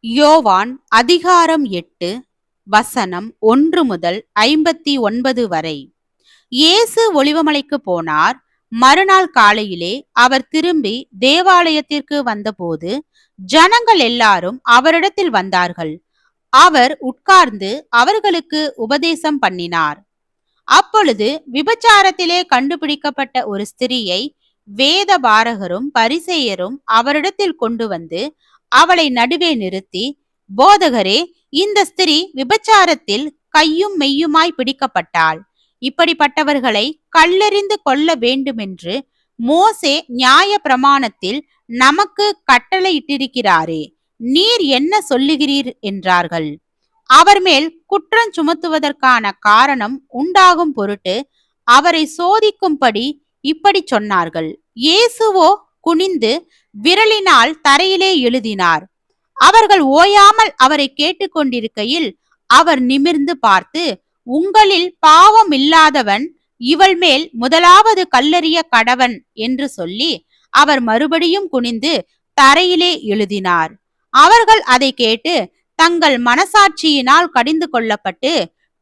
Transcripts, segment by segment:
யோவான் அதிகாரம் 8 வசனம் 1 முதல் 59 வரை. இயேசு ஒலிவமலைக்கு போனார். மறுநாள் காலையிலே அவர் திரும்பி தேவாலயத்திற்கு வந்தபோது ஜனங்கள் எல்லாரும் அவரிடத்தில் வந்தார்கள். அவர் உட்கார்ந்து அவர்களுக்கு உபதேசம் பண்ணினார். அப்பொழுது விபச்சாரத்திலே கண்டுபிடிக்கப்பட்ட ஒரு ஸ்திரியை வேத பாரகரும் பரிசேயரும் அவரிடத்தில் கொண்டு வந்து அவளை நடுவே நிறுத்தி, போதகரே, இந்த ஸ்திரீ விபச்சாரத்தில் கையும் மெய்யுமாய் பிடிக்கப்பட்டாள். இப்படிப்பட்டவர்களை கல்லெறிந்து கொள்ள வேண்டுமென்று மோசே நியாய பிரமாணத்தில் நமக்கு கட்டளையிட்டிருக்கிறாரே, நீர் என்ன சொல்லுகிறீர் என்றார்கள். அவர் மேல் குற்றம் சுமத்துவதற்கான காரணம் உண்டாகும் பொருட்டு அவரை சோதிக்கும்படி இப்படி சொன்னார்கள். இயேசுவோ குனிந்து விரலினால் தரையிலே எழுதினார். அவர்கள் ஓயாமல் அவரை கேட்டுக்கொண்டிருக்கையில் அவர் நிமிர்ந்து பார்த்து, உங்களில் பாவம் இல்லாதவன் இவள் மேல் முதலாவது கல்லெறிய கடவன் என்று சொல்லி அவர் மறுபடியும் குனிந்து தரையிலே எழுதினார். அவர்கள் அதை கேட்டு தங்கள் மனசாட்சியினால் கடிந்து கொள்ளப்பட்டு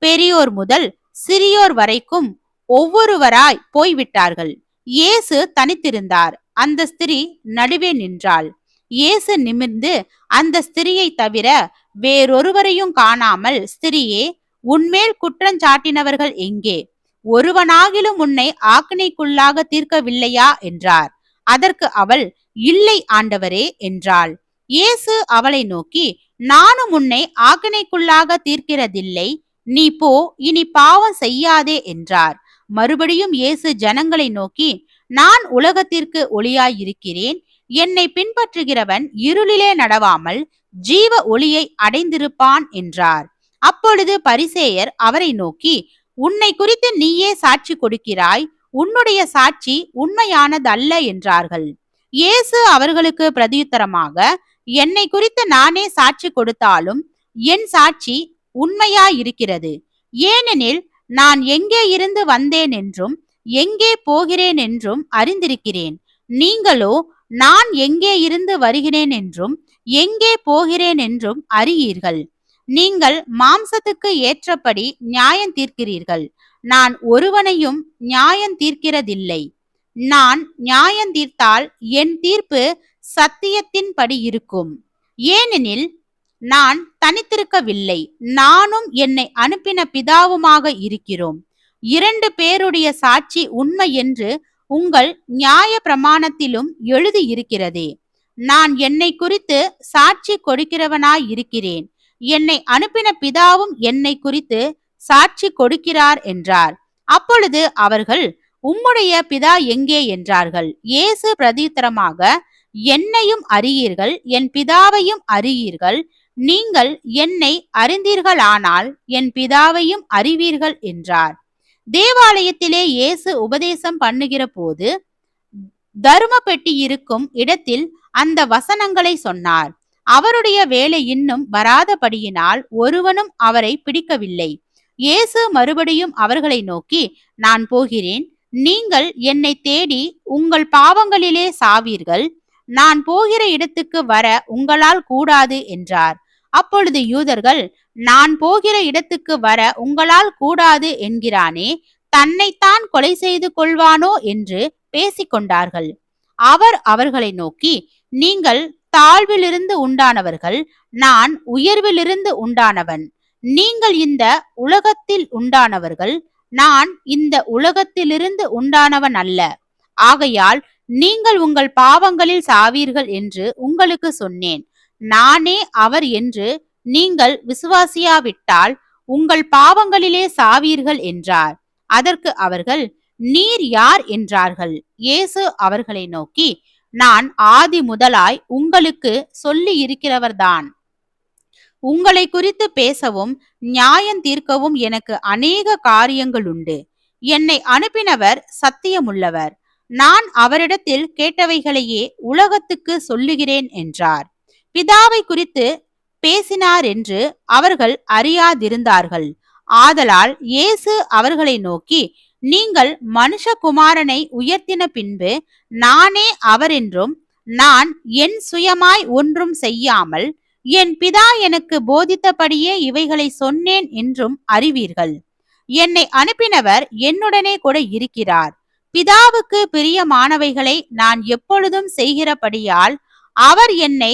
பெரியோர் முதல் சிறியோர் வரைக்கும் ஒவ்வொருவராய் போய்விட்டார்கள். இயேசு தனித்திருந்தார். அந்த ஸ்திரீ நடுவே நின்றாள். இயேசு நிமிர்ந்து அந்த ஸ்திரியை தவிர வேறொருவரையும் காணாமல், ஸ்திரியே, உன்மேல் குற்றஞ்சாட்டினவர்கள் எங்கே? ஒருவனாகிலும் உன்னை ஆக்கினைக்குள்ளாக தீர்க்கவில்லையா என்றார். அதற்கு அவள், இல்லை ஆண்டவரே என்றாள். இயேசு அவளை நோக்கி, நானும் உன்னை ஆக்கினைக்குள்ளாக தீர்க்கிறதில்லை, நீ போ, இனி பாவம் செய்யாதே என்றார். மறுபடியும் இயேசு ஜனங்களை நோக்கி, நான் உலகத்திற்கு ஒளியாயிருக்கிறேன். என்னை பின்பற்றுகிறவன் இருளிலே நடவாமல் ஜீவ ஒளியை அடைந்திருப்பான் என்றார். அப்பொழுது பரிசேயர் அவரை நோக்கி, உன்னை குறித்து நீயே சாட்சி கொடுக்கிறாய், உன்னுடைய சாட்சி உண்மையானதல்ல என்றார்கள். இயேசு அவர்களுக்கு பிரதியுத்தரமாக, என்னை குறித்து நானே சாட்சி கொடுத்தாலும் என் சாட்சி உண்மையாயிருக்கிறது. ஏனெனில் நான் எங்கே இருந்து வந்தேன் என்றும் எங்கே போகிறேன் என்றும் அறிந்திருக்கிறேன். நீங்களோ நான் எங்கே இருந்து வருகிறேன் என்றும் எங்கே போகிறேன் என்றும் அறியீர்கள். நீங்கள் மாம்சத்துக்கு ஏற்றபடி நியாயம் தீர்க்கிறீர்கள். நான் ஒருவனையும் நியாயம் தீர்க்கிறதில்லை. நான் நியாயம் தீர்த்தால் என் தீர்ப்பு சத்தியத்தின்படி இருக்கும். ஏனெனில் நான் தனித்திருக்கவில்லை, நானும் என்னை அனுப்பின பிதாவுமாக இருக்கிறோம். 2 பேருடைய சாட்சி உண்மை என்று உங்கள் நியாய பிரமாணத்திலும் எழுதி இருக்கிறதே. நான் என்னை குறித்து சாட்சி கொடுக்கிறவனாய் இருக்கிறேன். என்னை அனுப்பின பிதாவும் என்னை குறித்து சாட்சி கொடுக்கிறார் என்றார். அப்பொழுது அவர்கள், உம்முடைய பிதா எங்கே என்றார்கள். இயேசு பிரதியுத்தரமாக, என்னையும் அறியீர்கள், என் பிதாவையும் அறியீர்கள். நீங்கள் என்னை அறிந்தீர்களானால் என் பிதாவையும் அறிவீர்கள் என்றார். தேவாலயத்திலே இயேசு உபதேசம் பண்ணுகிற போது தர்ம பெட்டி இருக்கும் இடத்தில் அந்த வசனங்களை சொன்னார். அவருடைய வேலை இன்னும் வராதபடியினால் ஒருவனும் அவரை பிடிக்கவில்லை. இயேசு மறுபடியும் அவர்களை நோக்கி, நான் போகிறேன், நீங்கள் என்னை தேடி உங்கள் பாவங்களிலே சாவீர்கள். நான் போகிற இடத்துக்கு வர உங்களால் கூடாது என்றார். அப்பொழுது யூதர்கள், நான் போகிற இடத்துக்கு வர உங்களால் கூடாது என்கிறானே, தன்னைத்தான் கொலை செய்து கொள்வானோ என்று பேசிக்கொண்டார்கள். அவர் அவர்களை நோக்கி, நீங்கள் தாழ்விலிருந்து உண்டானவர்கள், நான் உயர்விலிருந்து உண்டானவன். நீங்கள் இந்த உலகத்தில் உண்டானவர்கள், நான் இந்த உலகத்திலிருந்து உண்டானவன் அல்ல. ஆகையால் நீங்கள் உங்கள் பாவங்களில் சாவீர்கள் என்று உங்களுக்கு சொன்னேன். நானே அவர் என்று நீங்கள் விசுவாசியாவிட்டால் உங்கள் பாவங்களிலே சாவீர்கள் என்றார். அதற்கு அவர்கள், நீர் யார் என்றார்கள். இயேசு அவர்களை நோக்கி, நான் ஆதி முதலாய் உங்களுக்கு சொல்லி இருக்கிறவர்தான். உங்களை குறித்து பேசவும் நியாயம் தீர்க்கவும் எனக்கு அநேக காரியங்கள் உண்டு. என்னை அனுப்பினவர் சத்தியமுள்ளவர். நான் அவரிடத்தில் கேட்டவைகளையே உலகத்துக்கு சொல்லுகிறேன் என்றார். பிதாவை குறித்து பேசினார் என்று அவர்கள் அறியாதிருந்தார்கள். ஆதலால் இயேசு அவர்களை நோக்கி, நீங்கள் மனுஷகுமாரனை உயர்த்தின பின்பு நானே அவர் என்றும், நான் என் சுயமாய் ஒன்றும் செய்யாமல் என் பிதா எனக்கு போதித்தபடியே இவைகளை சொன்னேன் என்றும் அறிவீர்கள். என்னை அனுப்பினவர் என்னுடனே கூட இருக்கிறார். பிதாவுக்கு பிரியமானவைகளை நான் எப்பொழுதும் செய்கிறபடியால் அவர் என்னை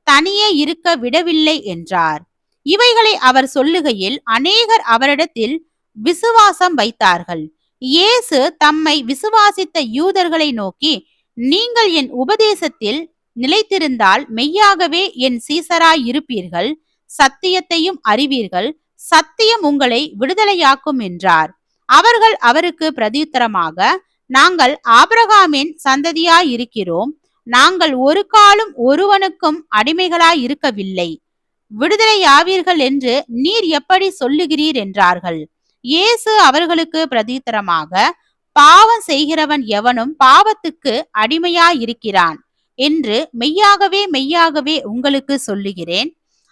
தனியே இருக்க விடவில்லை என்றார். இவைகளை அவர் சொல்லுகையில் அநேகர் அவரிடத்தில் விசுவாசம் வைத்தார்கள். இயேசு தம்மை விசுவாசித்த யூதர்களை நோக்கி, நீங்கள் என் உபதேசத்தில் நிலைத்திருந்தால் மெய்யாகவே என் சீசராய் இருப்பீர்கள், சத்தியத்தையும் அறிவீர்கள், சத்தியம் உங்களை விடுதலையாக்கும் என்றார். அவர்கள் அவருக்கு பிரதியுத்தரமாக, நாங்கள் ஆபிரகாமின் சந்ததியாயிருக்கிறோம், நாங்கள் ஒரு காலம் ஒருவனுக்கும் அடிமைகளாய் இருக்கவில்லை, விடுதலையாவீர்கள் என்று நீர் எப்படி சொல்லுகிறீர் என்றார்கள். இயேசு அவர்களுக்கு பிரதியுத்தரமாக, பாவம் செய்கிறவன் எவனும் பாவத்துக்கு அடிமையாயிருக்கிறான் என்று மெய்யாகவே மெய்யாகவே உங்களுக்கு சொல்லுகிறேன்.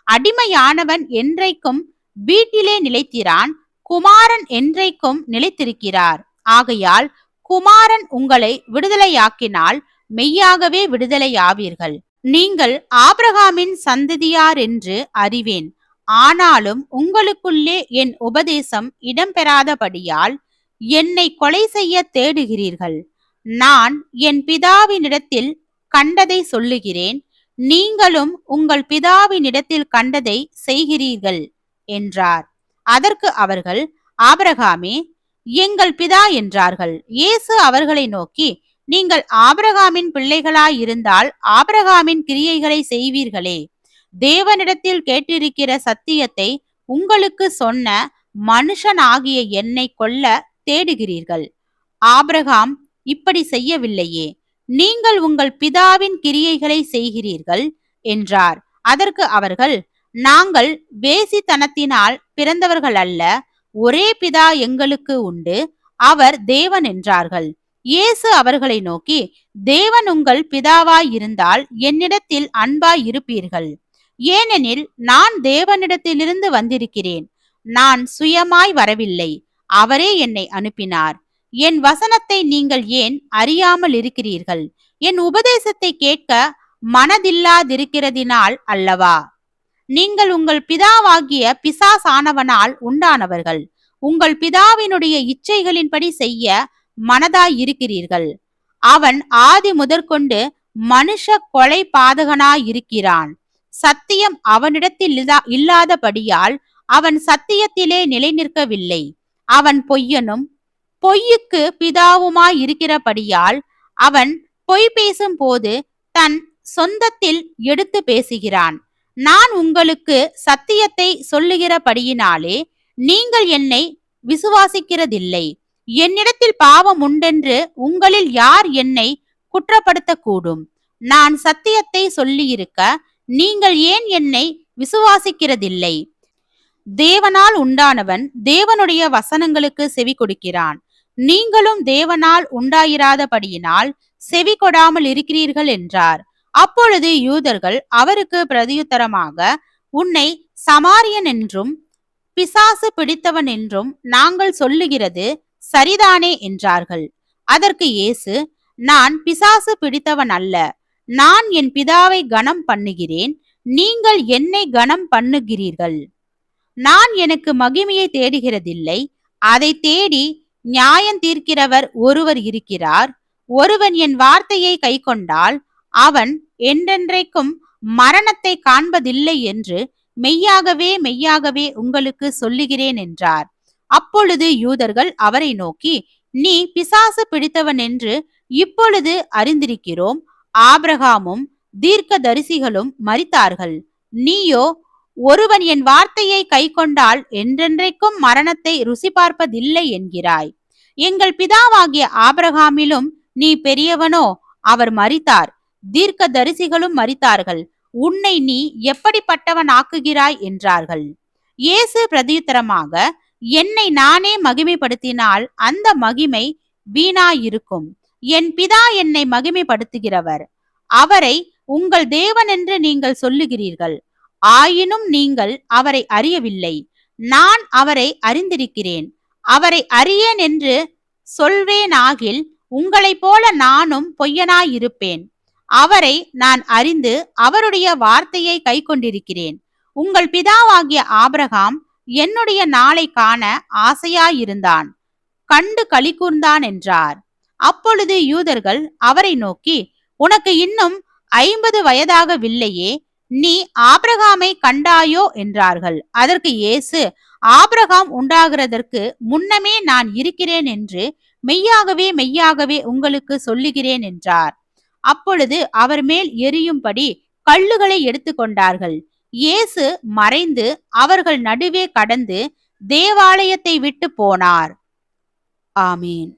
அடிமையானவன் என்றைக்கும் வீட்டிலே நிலைத்திரான், குமாரன் என்றைக்கும் நிலைத்திருக்கிறார். ஆகையால் குமாரன் உங்களை விடுதலையாக்கினால் மெய்யாகவே விடுதலையாவீர்கள். நீங்கள் ஆபிரகாமின் சந்ததியார் என்று அறிவேன், ஆனாலும் உங்களுக்குள்ளே என் உபதேசம் இடம்பெறாதபடியால் என்னை கொலை செய்ய தேடுகிறீர்கள். நான் என் பிதாவினிடத்தில் கண்டதை சொல்லுகிறேன், நீங்களும் உங்கள் பிதாவினிடத்தில் கண்டதை செய்கிறீர்கள் என்றார். அதற்கு அவர்கள், ஆபிரகாமே எங்கள் பிதா என்றார்கள். இயேசு அவர்களை நோக்கி, நீங்கள் ஆபிரகாமின் பிள்ளைகளாயிருந்தால் ஆபிரகாமின் கிரியைகளை செய்வீர்களே. தேவனிடத்தில் கேட்டிருக்கிற சத்தியத்தை உங்களுக்கு சொன்ன மனுஷனாகிய என்னை கொல்ல தேடுகிறீர்கள். ஆபிரகாம் இப்படி செய்யவில்லையே, நீங்கள் உங்கள் பிதாவின் கிரியைகளை செய்கிறீர்கள் என்றார். அதற்கு அவர்கள், நாங்கள் வேசித்தனத்தினால் பிறந்தவர்கள் அல்ல, ஒரே பிதா எங்களுக்கு உண்டு, அவர் தேவன் என்றார்கள். இயேசு அவர்களை நோக்கி, தேவன் உங்கள் பிதாவாய் இருந்தால் என்னிடத்தில் அன்பாய் இருப்பீர்கள். ஏனெனில் நான் தேவனிடத்திலிருந்து வந்திருக்கிறேன், நான் சுயமாய் வரவில்லை, அவரே என்னை அனுப்பினார். என் வசனத்தை நீங்கள் ஏன் அறியாமல் இருக்கிறீர்கள்? என் உபதேசத்தை கேட்க மனதில்லாதிருக்கிறதினால் அல்லவா? நீங்கள் உங்கள் பிதாவாகிய பிசாசானவனால் உண்டானவர்கள், உங்கள் பிதாவினுடைய இச்சைகளின்படி செய்ய மனதாய் இருக்கிறீர்கள். அவன் ஆதி முதற்கொண்டு மனுஷ கொலை பாதகனாயிருக்கிறான். சத்தியம் அவனிடத்தில் இல்லாதபடியால் அவன் சத்தியத்திலே நிலை நிற்கவில்லை. அவன் பொய்யனும் பொய்யுக்கு பிதாவுமாயிருக்கிறபடியால் அவன் பொய் பேசும் போது தன் சொந்தத்தில் எடுத்து பேசுகிறான். நான் உங்களுக்கு சத்தியத்தை சொல்லுகிறபடியினாலே நீங்கள் என்னை விசுவாசிக்கிறதில்லை. என்னிடத்தில் பாவம் உண்டென்று உங்களில் யார் என்னை குற்றப்படுத்தக்கூடும்? நான் சத்தியத்தை சொல்லியிருக்க நீங்கள் ஏன் என்னை விசுவாசிக்கிறதில்லை? தேவனால் உண்டானவன் தேவனுடைய வசனங்களுக்கு செவி கொடுக்கிறான். நீங்களும் தேவனால் உண்டாயிராதபடியினால் செவி கொடாமல் இருக்கிறீர்கள் என்றார். அப்பொழுது யூதர்கள் அவருக்கு பிரதியுத்தரமாக, உன்னை சமாரியன் என்றும் பிசாசு பிடித்தவன் என்றும் நாங்கள் சொல்லுகிறது சரிதானே என்றார்கள். அதற்கு இயேசு, நான் பிசாசு பிடித்தவன் அல்ல, நான் என் பிதாவை கனம் பண்ணுகிறேன், நீங்கள் என்னை கனம் பண்ணுகிறீர்கள். நான் எனக்கு மகிமையை தேடுகிறதில்லை, அதை தேடி நியாயம் தீர்க்கிறவர் ஒருவர் இருக்கிறார். ஒருவன் என் வார்த்தையை கைக்கொண்டால் அவன் என்றென்றைக்கும் மரணத்தை காண்பதில்லை என்று மெய்யாகவே மெய்யாகவே உங்களுக்கு சொல்லுகிறேன் என்றார். அப்பொழுது யூதர்கள் அவரை நோக்கி, நீ பிசாசு பிடித்தவன் என்று இப்பொழுது அறிந்திருக்கிறோம், ஆபிரகாமும் தீர்க்க தரிசிகளும் மரித்தார்கள், நீயோ ஒருவன் என் வார்த்தையை கைக்கொண்டால் என்றென்றைக்கும் மரணத்தை ருசி பார்ப்பதில்லை என்கிறாய். எங்கள் பிதாவாகிய ஆபிரகாமிலும் நீ பெரியவனோ? அவர் மரித்தார், தீர்க்க தரிசிகளும் மரித்தார்கள், உன்னை நீ எப்படிப்பட்டவன் ஆக்குகிறாய் என்றார்கள். இயேசு பிரதியுத்தரமாக, என்னை நானே மகிமைப்படுத்தினால் அந்த மகிமை வீணாயிருக்கும். என் பிதா என்னை மகிமைப்படுத்துகிறவர், அவரை உங்கள் தேவன் என்று நீங்கள் சொல்லுகிறீர்கள், ஆயினும் நீங்கள் அவரை அறியவில்லை. நான் அவரை அறிந்திருக்கிறேன், அவரை அறியேன் என்று சொல்வேனாகில் உங்களைப் போல நானும் பொய்யனாயிருப்பேன். அவரை நான் அறிந்து அவருடைய வார்த்தையை கைக்கொண்டிருக்கிறேன். உங்கள் பிதாவாகிய ஆபிரகாம் என்னுடைய நாளை காண ஆசையாயிருந்தான், கண்டு களிகூர்ந்தான் என்றார். அப்பொழுது யூதர்கள் அவரை நோக்கி, உனக்கு இன்னும் 50 வயதாகவில்லையே, நீ ஆபிரகாமை கண்டாயோ என்றார்கள். அதற்கு இயேசு, ஆபிரகாம் உண்டாகிறதற்கு முன்னமே நான் இருக்கிறேன் என்று மெய்யாகவே மெய்யாகவே உங்களுக்கு சொல்லுகிறேன் என்றார். அப்பொழுது அவர் மேல் எரியும்படி கல்லுகளை எடுத்துக்கொண்டார்கள். இயேசு மறைந்து அவர்கள் நடுவே கடந்து தேவாலயத்தை விட்டு போனார். ஆமீன்.